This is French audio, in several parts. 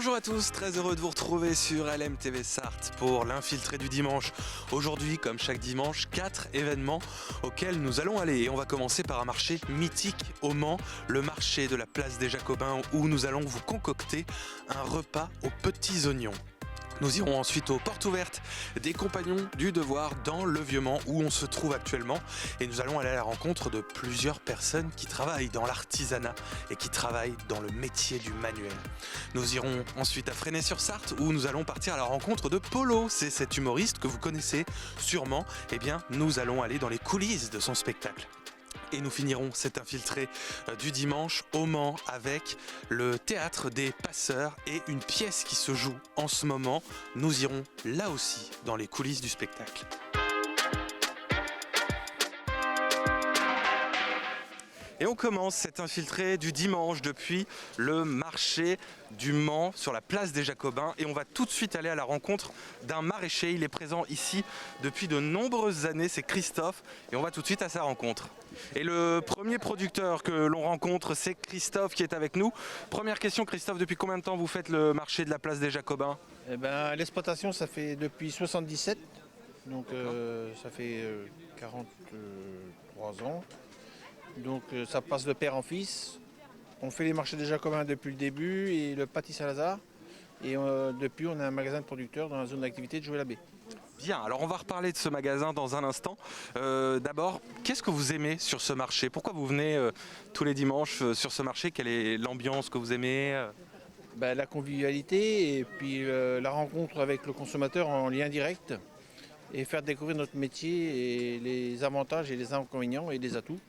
Bonjour à tous, très heureux de vous retrouver sur LMTV Sarthe pour l'infiltré du dimanche. Aujourd'hui, comme chaque dimanche, 4 événements auxquels nous allons aller. Et on va commencer par un marché mythique au Mans, le marché de la place des Jacobins, où nous allons vous concocter un repas aux petits oignons. Nous irons ensuite aux portes ouvertes des Compagnons du Devoir dans le Vieux-Mans où on se trouve actuellement et nous allons aller à la rencontre de plusieurs personnes qui travaillent dans l'artisanat et qui travaillent dans le métier du manuel. Nous irons ensuite à Fresnay-sur-Sarthe où nous allons partir à la rencontre de Polo. C'est cet humoriste que vous connaissez sûrement. Eh bien, nous allons aller dans les coulisses de son spectacle. Et nous finirons cet infiltré du dimanche au Mans avec le théâtre des Passeurs et une pièce qui se joue en ce moment. Nous irons là aussi dans les coulisses du spectacle. Et on commence cet infiltré du dimanche depuis le marché du Mans sur la place des Jacobins et on va tout de suite aller à la rencontre d'un maraîcher. Il est présent ici depuis de nombreuses années, c'est Christophe et on va tout de suite à sa rencontre. Et le premier producteur que l'on rencontre, c'est Christophe qui est avec nous. Première question Christophe, depuis combien de temps vous faites le marché de la place des Jacobins? L'exploitation ça fait depuis 77, donc ça fait 43 ans. Donc ça passe de père en fils. On fait les marchés des Jacobins depuis le début et le Pâtis Saint-Lazare. Et depuis, on a un magasin de producteurs dans la zone d'activité de Joué-l'Abbé. Bien, alors on va reparler de ce magasin dans un instant. D'abord, qu'est-ce que vous aimez sur ce marché? Pourquoi vous venez tous les dimanches sur ce marché? Quelle est l'ambiance que vous aimez? La convivialité et puis la rencontre avec le consommateur en lien direct. Et faire découvrir notre métier et les avantages et les inconvénients et les atouts.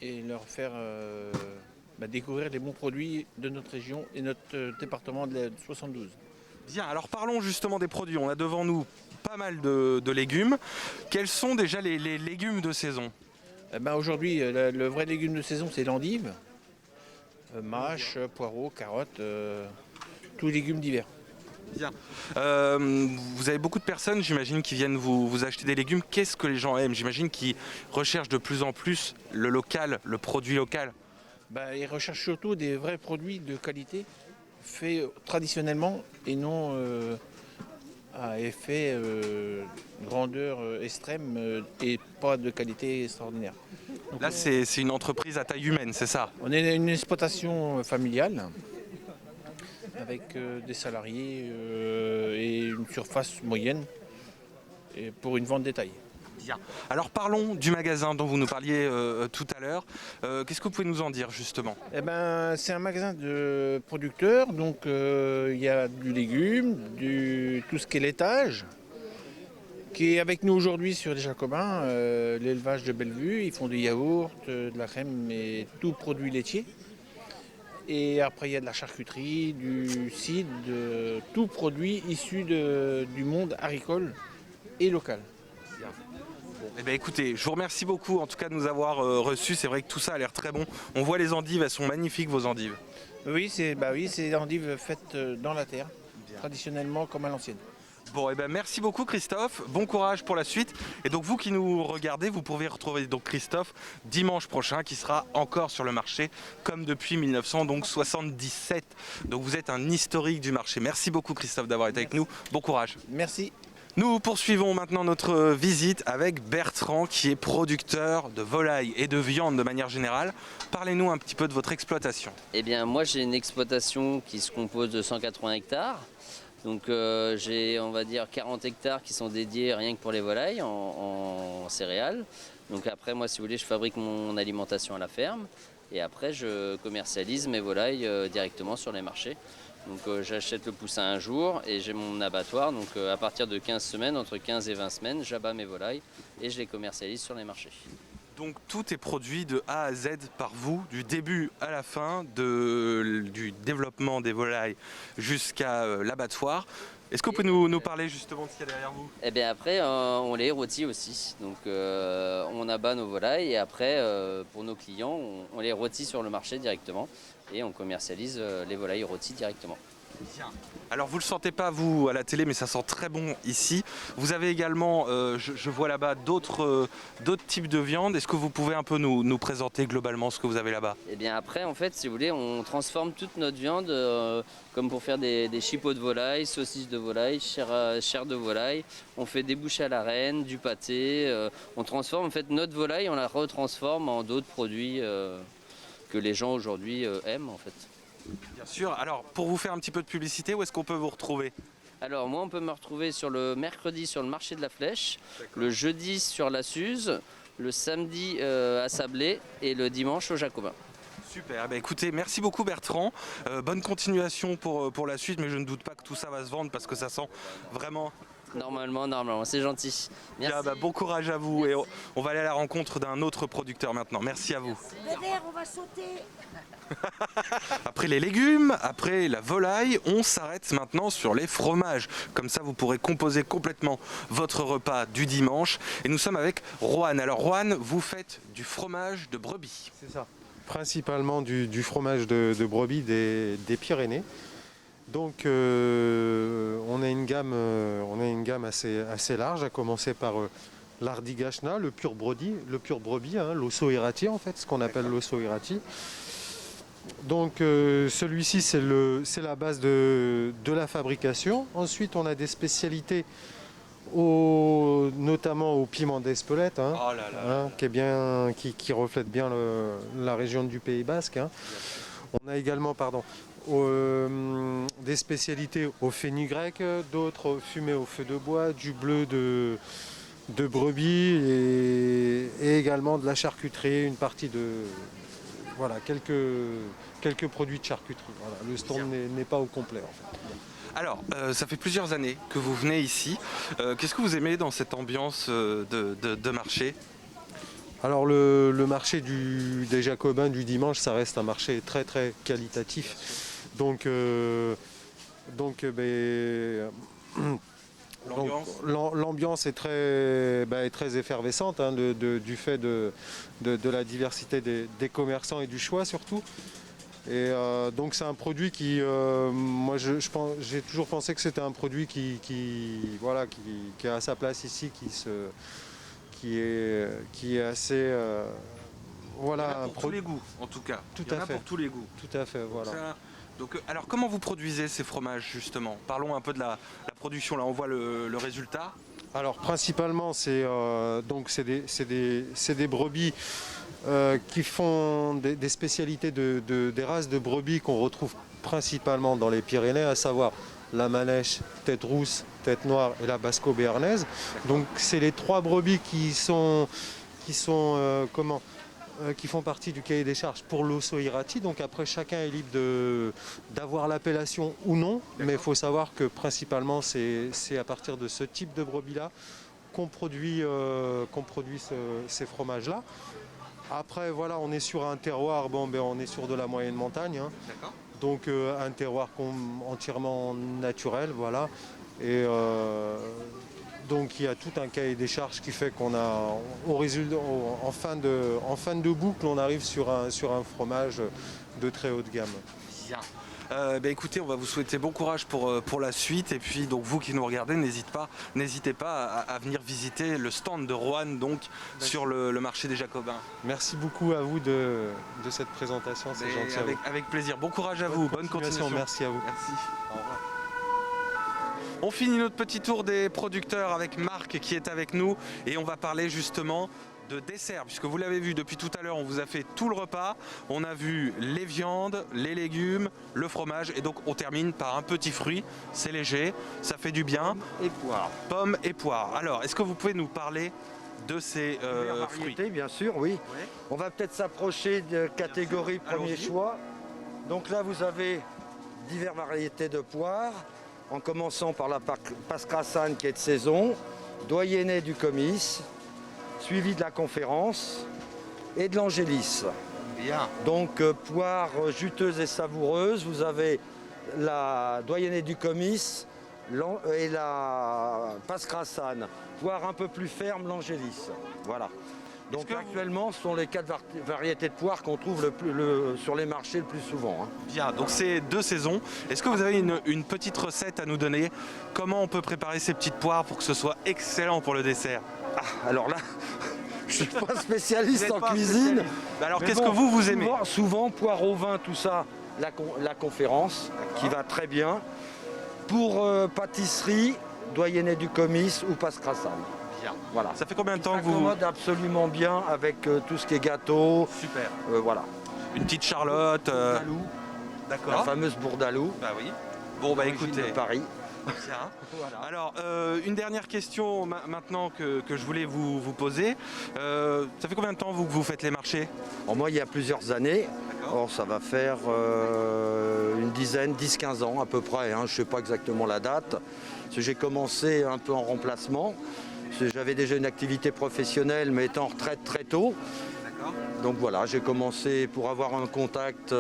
Et leur faire découvrir les bons produits de notre région et notre département de la 72. Bien, alors parlons justement des produits. On a devant nous pas mal de légumes. Quels sont déjà les légumes de saison? Aujourd'hui, le vrai légume de saison, c'est l'endive, mâche, poireaux, carottes, tous les légumes d'hiver. Bien. Vous avez beaucoup de personnes, j'imagine, qui viennent vous acheter des légumes. Qu'est-ce que les gens aiment? J'imagine qu'ils recherchent de plus en plus le local, le produit local. Ils recherchent surtout des vrais produits de qualité, faits traditionnellement et non à effet grandeur extrême et pas de qualité extraordinaire. Donc, là, c'est une entreprise à taille humaine, c'est ça? On est une exploitation familiale avec des salariés et une surface moyenne et pour une vente détail. Bien. Alors parlons du magasin dont vous nous parliez tout à l'heure. Qu'est-ce que vous pouvez nous en dire justement? C'est un magasin de producteurs, donc il y a du légume, tout ce qui est laitage, qui est avec nous aujourd'hui sur les Jacobins, l'élevage de Bellevue. Ils font des yaourts, de la crème et tout produit laitier. Et après il y a de la charcuterie, du cidre, tout produit issu du monde agricole et local. Bien. Bon, eh bien, écoutez, je vous remercie beaucoup en tout cas de nous avoir reçus. C'est vrai que tout ça a l'air très bon. On voit les endives, elles sont magnifiques vos endives. Oui, c'est des endives faites dans la terre, traditionnellement comme à l'ancienne. Bon, et merci beaucoup Christophe, bon courage pour la suite. Et donc vous qui nous regardez, vous pouvez retrouver donc Christophe dimanche prochain qui sera encore sur le marché comme depuis 1977. Donc vous êtes un historique du marché. Merci beaucoup Christophe d'avoir été avec nous, bon courage. Merci. Nous poursuivons maintenant notre visite avec Bertrand qui est producteur de volailles et de viande de manière générale. Parlez-nous un petit peu de votre exploitation. Eh bien moi j'ai une exploitation qui se compose de 180 hectares. Donc j'ai on va dire 40 hectares qui sont dédiés rien que pour les volailles en céréales. Donc après moi si vous voulez je fabrique mon alimentation à la ferme et après je commercialise mes volailles directement sur les marchés. Donc j'achète le poussin un jour et j'ai mon abattoir. Donc à partir de 15 semaines, entre 15 et 20 semaines, j'abats mes volailles et je les commercialise sur les marchés. Donc tout est produit de A à Z par vous, du début à la fin, du développement des volailles jusqu'à l'abattoir. Est-ce que vous pouvez nous parler justement de ce qu'il y a derrière vous? Et bien après on les rôtit aussi. Donc on abat nos volailles et après pour nos clients on les rôtit sur le marché directement et on commercialise les volailles rôties directement. Alors vous le sentez pas vous à la télé, mais ça sent très bon ici. Vous avez également, je vois là-bas d'autres types de viande. Est-ce que vous pouvez un peu nous présenter globalement ce que vous avez là-bas? Et bien après, en fait, si vous voulez, on transforme toute notre viande comme pour faire des chipots de volaille, saucisses de volaille, chair de volaille. On fait des bouchées à la reine, du pâté. On transforme en fait notre volaille, on la retransforme en d'autres produits que les gens aujourd'hui aiment en fait. Bien sûr. Alors pour vous faire un petit peu de publicité, où est-ce qu'on peut vous retrouver? Alors moi on peut me retrouver sur le mercredi sur le marché de la Flèche, le jeudi sur la Suze, le samedi à Sablé et le dimanche au Jacobin. Super, écoutez, merci beaucoup Bertrand. Bonne continuation pour la suite, mais je ne doute pas que tout ça va se vendre parce que ça sent vraiment... Normalement, c'est gentil. Merci. Bien, bon courage à vous et on va aller à la rencontre d'un autre producteur maintenant. Merci à vous. Bébert, on va sauter. Après les légumes, après la volaille, on s'arrête maintenant sur les fromages. Comme ça, vous pourrez composer complètement votre repas du dimanche. Et nous sommes avec Rohan. Alors Rohan, vous faites du fromage de brebis. C'est ça. Principalement du fromage de brebis des Pyrénées. Donc on a une gamme assez large, à commencer par l'Ardigashna, le pur brebis, hein, l'osso irati en fait, ce qu'on appelle l'osso irati. Donc celui-ci c'est la base de la fabrication. Ensuite on a des spécialités notamment au piment d'Espelette, hein, Oh là là. hein, qui reflète bien la région du Pays Basque. Hein. On a également des spécialités au fenugrec, d'autres fumées au feu de bois, du bleu de brebis et également de la charcuterie, une partie de... Voilà, quelques produits de charcuterie. Voilà, le stand n'est pas au complet en fait. Alors, ça fait plusieurs années que vous venez ici. Qu'est-ce que vous aimez dans cette ambiance de marché? Alors le marché des Jacobins du dimanche, ça reste un marché très très qualitatif. Donc l'ambiance est très effervescente, hein, du fait de la diversité des commerçants et du choix surtout. Et donc c'est un produit qui, moi j'ai toujours pensé que c'était un produit qui a sa place ici, qui est assez... voilà, pour tous les goûts, en tout cas. Tout Il y en à a fait. pour tous les goûts. Tout à fait, voilà. Donc, alors, comment vous produisez ces fromages, justement? Parlons un peu de la production. Là, on voit le résultat. Alors, principalement, c'est des brebis qui font des spécialités des races de brebis qu'on retrouve principalement dans les Pyrénées, à savoir la Manèche, tête rousse, tête noire et la basco-béarnaise. Donc, c'est les trois brebis qui font partie du cahier des charges pour l'osso irati. Donc après, chacun est libre d'avoir l'appellation ou non, mais il faut savoir que principalement c'est à partir de ce type de brebis-là qu'on produit ces fromages-là. Après, voilà, on est sur un terroir, on est sur de la moyenne montagne, hein. Donc un terroir entièrement naturel, voilà. Et donc il y a tout un cahier des charges qui fait qu'on a, en fin de boucle, on arrive sur un fromage de très haute gamme. Bien. Écoutez, on va vous souhaiter bon courage pour la suite. Et puis, donc, vous qui nous regardez, n'hésitez pas à venir visiter le stand de Rohan, donc, sur le marché des Jacobins. Merci beaucoup à vous de cette présentation, c'est gentil. Avec plaisir. Bon courage à vous. Bonne continuation. Merci à vous. Merci. Au revoir. On finit notre petit tour des producteurs avec Marc qui est avec nous et on va parler justement de dessert, puisque vous l'avez vu depuis tout à l'heure, on vous a fait tout le repas. On a vu les viandes, les légumes, le fromage et donc on termine par un petit fruit. C'est léger, ça fait du bien. Et poire. Pommes et poires. Alors, est-ce que vous pouvez nous parler de ces fruits? Bien sûr, oui. Ouais. On va peut-être s'approcher de catégorie premier Allons-y. choix. Donc là, vous avez diverses variétés de poires, en commençant par la Pascrasane qui est de saison, doyenné du comice, suivi de la conférence et de l'angélis. Bien. Donc poire juteuse et savoureuse, vous avez la doyenné du comice et la Pascrasane. Poire un peu plus ferme, l'angélis. Voilà. Donc que vous- actuellement, ce sont les 4 variétés de poires qu'on trouve sur les marchés le plus souvent, hein. Bien, donc c'est 2 saisons. Est-ce que vous avez une petite recette à nous donner? Comment on peut préparer ces petites poires pour que ce soit excellent pour le dessert? Alors là, je suis pas spécialiste Vous en êtes pas un cuisine. spécialiste. Bah alors Mais qu'est-ce bon, que vous aimez? Souvent, poire au vin, tout ça, la conférence, qui va très bien. Pour pâtisserie, doyenné du comice ou passe-crassane. Bien. Voilà. Ça fait combien de temps Ça que vous... s'accommode absolument bien avec tout ce qui est gâteau. Super. Voilà. Une petite Charlotte. Bourdalou, la D'accord. fameuse Bourdalou. Bah oui. Bon bah d'origine écoutez. de Paris. Bien. Voilà. Alors, une dernière question maintenant que je voulais vous poser. Ça fait combien de temps que vous faites les marchés? Moi, il y a plusieurs années. Or, ça va faire une dizaine, 10-15 ans à peu près, hein. Je ne sais pas exactement la date. Parce que j'ai commencé un peu en remplacement. Parce que j'avais déjà une activité professionnelle, mais étant en retraite très tôt. Donc voilà, j'ai commencé pour avoir un contact,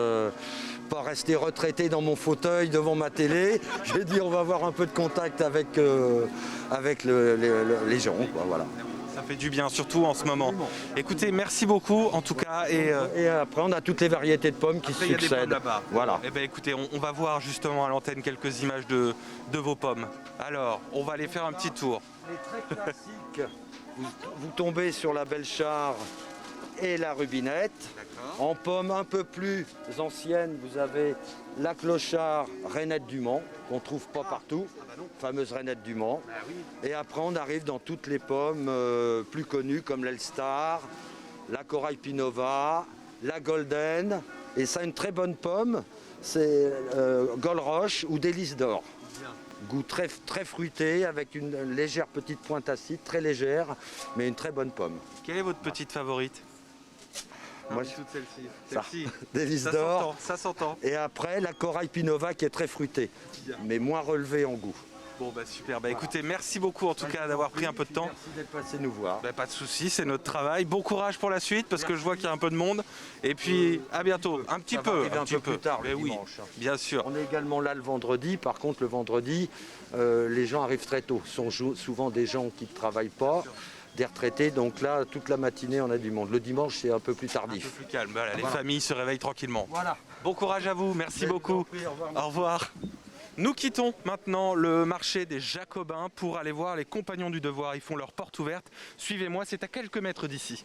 pas rester retraité dans mon fauteuil devant ma télé. J'ai dit on va avoir un peu de contact avec les gens, quoi, voilà. Ça fait du bien, surtout en ce moment. Écoutez, merci beaucoup en tout cas. Et après on a toutes les variétés de pommes qui Après, il y a des pommes succèdent. là-bas. Voilà. Eh bien écoutez, on va voir justement à l'antenne quelques images de vos pommes. Alors, on va aller faire un petit tour. Les très classiques, vous tombez sur la Belchar et la Rubinette. En pommes un peu plus anciennes, vous avez la Clochard Rainette du Mans, qu'on ne trouve pas partout, fameuse Rainette du Mans. Et après, on arrive dans toutes les pommes plus connues comme l'Elstar, la Corail Pinova, la Golden. Et ça, une très bonne pomme, c'est Golroche ou Délice d'Or. Goût très, très fruité, avec une légère petite pointe acide, très légère, mais une très bonne pomme. Quelle est votre petite favorite? Moi, Toutes celles-ci. Ça. Celle-ci. Délice Ça d'Or. s'entend, ça s'entend. Et après, la Corail Pinova qui est très fruitée, mais moins relevée en goût. Bon bah super, bah écoutez, merci beaucoup en tout cas d'avoir pris un peu de temps. Merci d'être passé nous voir. Bah, pas de soucis, c'est notre travail. Bon courage pour la suite parce que je vois qu'il y a un peu de monde. Et puis à bientôt, un petit Ça va peu, arriver un petit peu plus tard le Mais oui, dimanche. bien sûr. On est également là le vendredi. Par contre, le vendredi, les gens arrivent très tôt. Ce sont souvent des gens qui ne travaillent pas, des retraités. Donc là, toute la matinée, on a du monde. Le dimanche, c'est un peu plus Un peu tardif. plus calme. Voilà, les Voilà. familles se réveillent tranquillement. Voilà. Bon courage à vous, merci Je vous en beaucoup. prie, au revoir. Au revoir. Nous quittons maintenant le marché des Jacobins pour aller voir les Compagnons du Devoir. Ils font leur porte ouverte. Suivez-moi, c'est à quelques mètres d'ici.